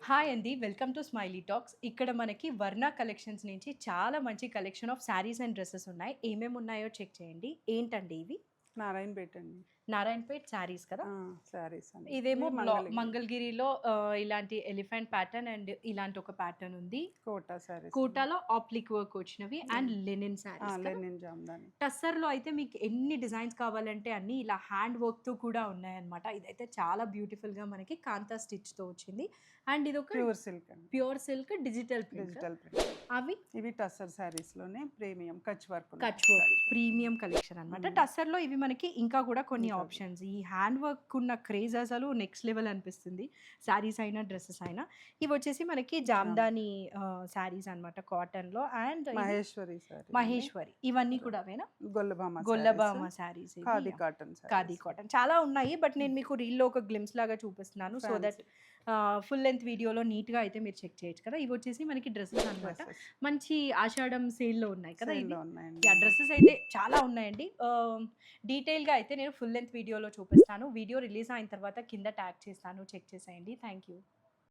Hi అండి. Welcome to smiley talks. ఇక్కడ మనకి వర్ణ కలెక్షన్స్ నుంచి చాలా మంచి collection of saris and dresses ఉన్నాయి. ఏమేమి ఉన్నాయో చెక్ చేయండి. ఏంటండి ఇవి? నారాయణపేట అండి. నారాయణపేట్ శారీస్ కదా? శారీస్ అండి. ఇదేమో ఇవి మంగళగిరి మంగళగిరిలో ఇలాంటి ఎలిఫెంట్ ప్యాటర్న్ అండ్ ఇలాంటి ఒక ప్యాటర్న్ ఉంది. కోటా శారీస్. కోటాలో ఆప్లిక్ వర్క్ వచ్చినవి అండ్ లెనిన్ శారీస్ కదా? లెనిన్ జామ్దాని. టస్సర్‌లో అయితే మీకు ఎన్ని డిజైన్స్ కావాలంటే అన్నీ ఇలా హ్యాండ్ వర్క్‌తో కూడా ఉన్నాయన్నమాట. ఇదైతే చాలా బ్యూటిఫుల్‌గా మనకి కాంతా స్టిచ్‌తో వచ్చింది. అండ్ ఇదొక ప్యూర్ సిల్క్ అండి. Pure silk digital print. Digital print. అవి ఇవి టస్సర్ శారీస్ లోనే premium Kutch work. Kutch work premium collection అనమాట. టస్సర్‌లో ఇవి మనకి ఇంకా కూడా కొన్ని ఆప్షన్స్. ఈ హ్యాండ్ వర్క్ ఉన్న క్రేజ్ అసలు నెక్స్ట్ లెవెల్ అనిపిస్తుంది. శారీస్ అయినా డ్రెసెస్ అయినా. ఇవి వచ్చేసి మనకి జామ్దాని శారీస్ అనమాట కాటన్‌లో అండ్ మహేశ్వరి శారీ. మహేశ్వరి ఇవన్నీ కూడా అవేనా? గొల్లబామ శారీస్. ఖాదీ కాటన్. ఖాదీ కాటన్ చాలా ఉన్నాయి. బట్ నేను మీకు రీల్‌లో ఒక గ్లిమ్స్ లాగా చూపిస్తున్నాను. సో దట్ ఫుల్ లెంత్ వీడియోలో నీట్‌గా అయితే మీరు చెక్ చేయొచ్చు కదా. ఇవి వచ్చేసి మనకి డ్రెసెస్ అనమాట. మంచి ఆషాఢం సేల్‌లో ఉన్నాయి కదా ఇవి. డ్రెస్సెస్ అయితే చాలా ఉన్నాయండి. డీటెయిల్‌గా అయితే నేను ఫుల్ లెంత్ వీడియోలో చూపిస్తాను. వీడియో రిలీజ్ అయిన తర్వాత కింద ట్యాగ్ చేస్తాను. చెక్ చేసేయండి. Thank you.